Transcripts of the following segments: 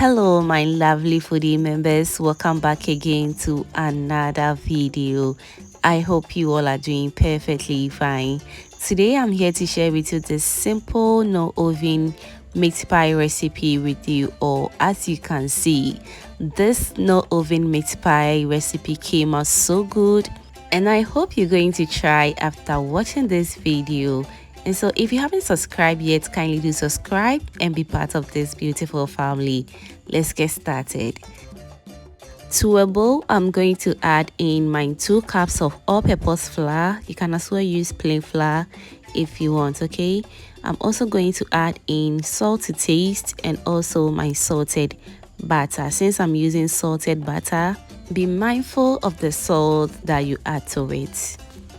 Hello my lovely foodie members, welcome back again to another video. I hope you all are doing perfectly fine. Today I'm here to share with you this simple no oven meat pie recipe with you all. As you can see, this no oven meat pie recipe came out so good, and I hope you're going to try after watching this video. And so if you haven't subscribed yet, kindly do subscribe and be part of this beautiful family. Let's get started. To a bowl, I'm going to add in my 2 cups of all-purpose flour. You can as well use plain flour if you want, okay? I'm also going to add in salt to taste and also my salted butter. Since I'm using salted butter, be mindful of the salt that you add to it.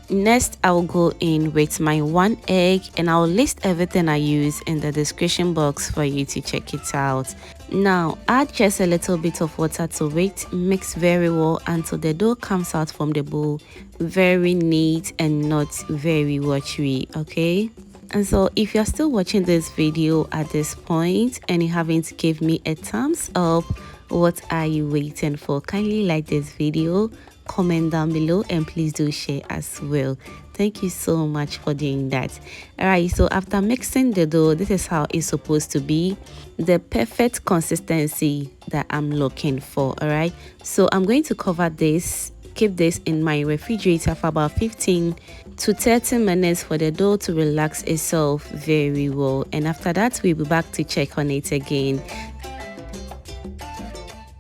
Next, I'll go in with my 1 egg, and I'll list everything I use in the description box for you to check it out. Now, add just a little bit of water to it, mix very well until the dough comes out from the bowl very neat and not very watery, okay? And so if you're still watching this video at this point and you haven't given me a thumbs up, what are you waiting for? Kindly like this video, comment down below, and please do share as well. Thank you so much for doing that. Alright, so after mixing the dough, this is how it's supposed to be, the perfect consistency that I'm looking for. Alright, so I'm going to cover this, keep this in my refrigerator for about 15 to 30 minutes for the dough to relax itself very well, and after that we'll be back to check on it again.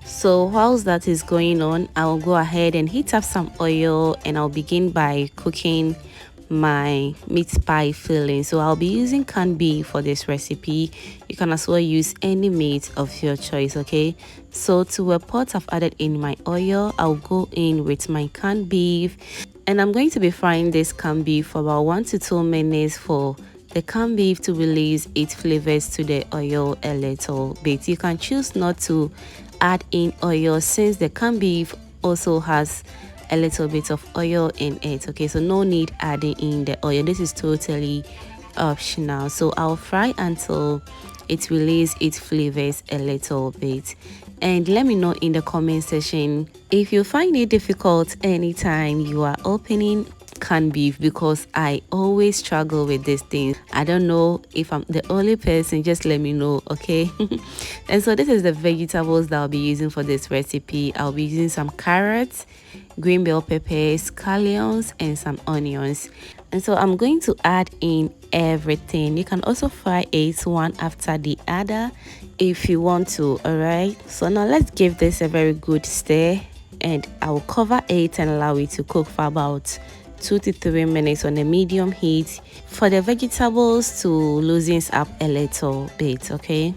So whilst that is going on, I'll go ahead and heat up some oil, and I'll begin by cooking my meat pie filling. So I'll be using canned beef for this recipe. You can as well use any meat of your choice, okay? So to a pot I've added in my oil, I'll go in with my canned beef, and I'm going to be frying this canned beef for about 1 to 2 minutes for the canned beef to release its flavors to the oil a little bit. You can choose not to add in oil since the canned beef also has a little bit of oil in it, okay? So no need adding in the oil. This is totally optional. So I'll fry until it releases its flavors a little bit. And let me know in the comment section if you find it difficult anytime you are opening canned beef, because I always struggle with this thing. I don't know if I'm the only person, just let me know, okay? And so this is the vegetables that I'll be using for this recipe. I'll be using some carrots, green bell peppers, scallions, and some onions. And so I'm going to add in everything. You can also fry it one after the other if you want to. All right, so now let's give this a very good stir, and I'll cover it and allow it to cook for about 2 to 3 minutes on a medium heat for the vegetables to loosen up a little bit, okay?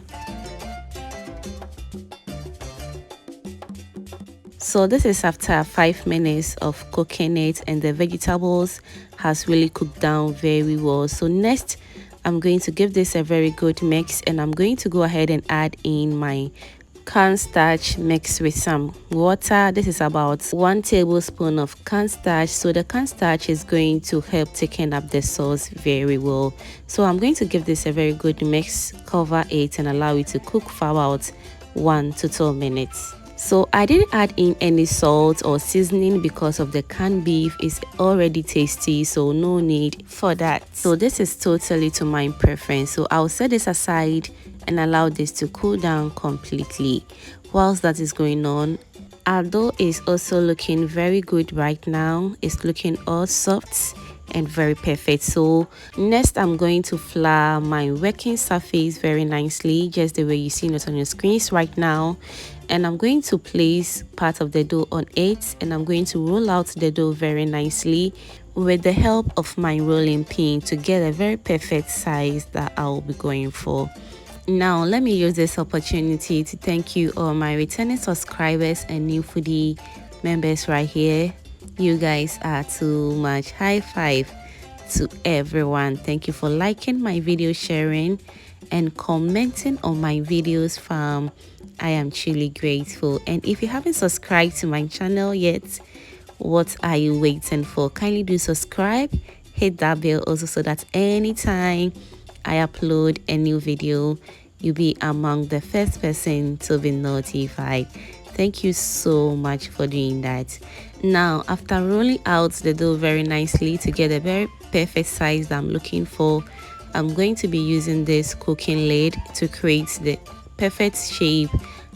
So this is after 5 minutes of cooking it, and the vegetables has really cooked down very well. So next I'm going to give this a very good mix, and I'm going to go ahead and add in my cornstarch mixed with some water. This is about 1 tablespoon of cornstarch. So the cornstarch is going to help thicken up the sauce very well. So I'm going to give this a very good mix, cover it, and allow it to cook for about 1 to 2 minutes. So I didn't add in any salt or seasoning because of the canned beef is already tasty, so no need for that. So this is totally to my preference. So I'll set this aside and allow this to cool down completely. Whilst that is going on, our dough is also looking very good right now. It's looking all soft and very perfect. So next I'm going to flour my working surface very nicely, just the way you see it on your screens right now. And I'm going to place part of the dough on it, and I'm going to roll out the dough very nicely with the help of my rolling pin to get a very perfect size that I'll be going for. Now let me use this opportunity to thank you all my returning subscribers and new foodie members right here. You guys are too much. High five to everyone. Thank you for liking my video, sharing, and commenting on my videos, fam. I am truly grateful. And if you haven't subscribed to my channel yet, what are you waiting for? Kindly do subscribe, hit that bell also, so that anytime I upload a new video, you'll be among the first person to be notified. Thank you so much for doing that. Now, after rolling out the dough very nicely to get a very perfect size that I'm looking for, I'm going to be using this cooking lid to create the perfect shape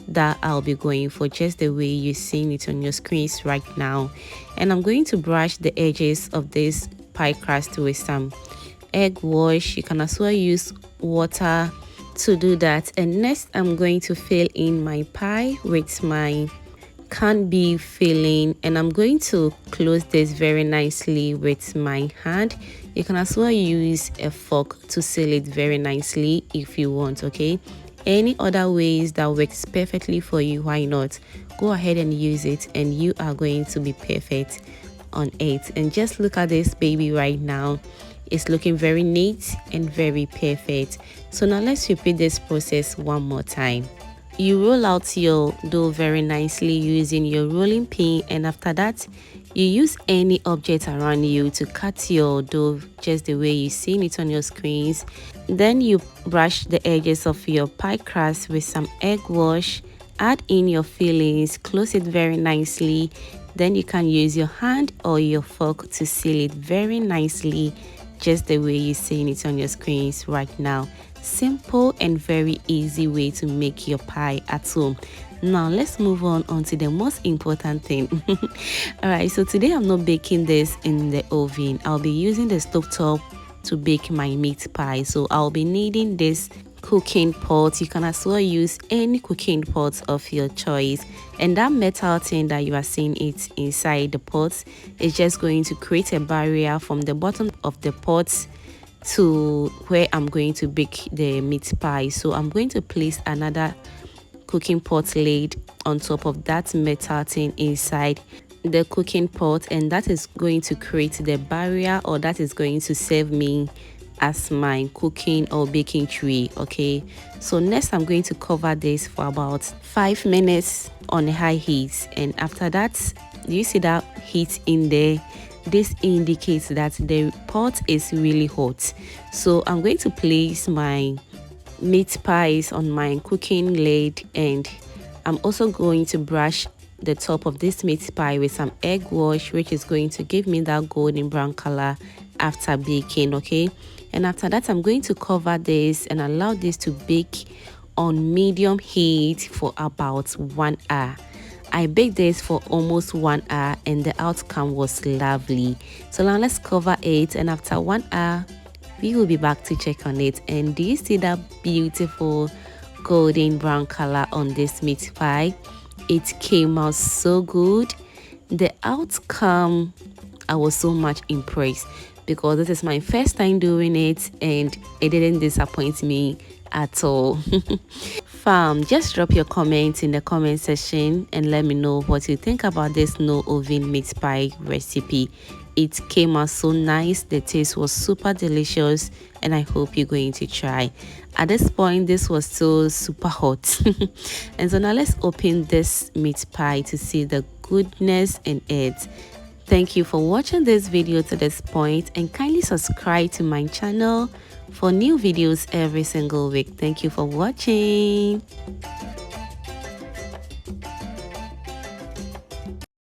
that I'll be going for, just the way you're seeing it on your screens right now. And I'm going to brush the edges of this pie crust with some egg wash. You can as well use water to do that. And next, I'm going to fill in my pie with my canned beef filling, and I'm going to close this very nicely with my hand. You can as well use a fork to seal it very nicely if you want. Okay, any other ways that works perfectly for you, why not? Go ahead and use it, and you are going to be perfect on it. And just look at this baby right now. It's looking very neat and very perfect. So now let's repeat this process one more time. You roll out your dough very nicely using your rolling pin, and after that you use any object around you to cut your dough just the way you're seeing it on your screens. Then you brush the edges of your pie crust with some egg wash, add in your fillings, close it very nicely. Then you can use your hand or your fork to seal it very nicely, just the way you're seeing it on your screens right now. Simple and very easy way to make your pie at home. Now let's move on to the most important thing. All right, so today I'm not baking this in the oven. I'll be using the stovetop to bake my meat pie. So I'll be needing this cooking pot. You can as well use any cooking pot of your choice, and that metal thing that you are seeing it inside the pot is just going to create a barrier from the bottom of the pot to where I'm going to bake the meat pie. So I'm going to place another cooking pot lid on top of that metal thing inside the cooking pot, and that is going to create the barrier, or that is going to serve me as my cooking or baking tray. Okay, so next I'm going to cover this for about 5 minutes on a high heat, and after that, do you see that heat in there? This indicates that the pot is really hot. So I'm going to place my meat pies on my cooking lid, and I'm also going to brush the top of this meat pie with some egg wash, which is going to give me that golden brown color after baking. Okay, and after that I'm going to cover this and allow this to bake on medium heat for about 1 hour. I baked this for almost 1 hour and the outcome was lovely. So now let's cover it, and after 1 hour we will be back to check on it. And do you see that beautiful golden brown color on this meat pie? It came out so good. The outcome, I was so much impressed because this is my first time doing it and it didn't disappoint me at all. Fam, just drop your comments in the comment section and let me know what you think about this no oven meat pie recipe. It came out so nice, the taste was super delicious, and I hope you're going to try. At this point, this was still super hot. And so now let's open this meat pie to see the goodness in it. Thank you for watching this video to this point, and kindly subscribe to my channel for new videos every single week. Thank you for watching.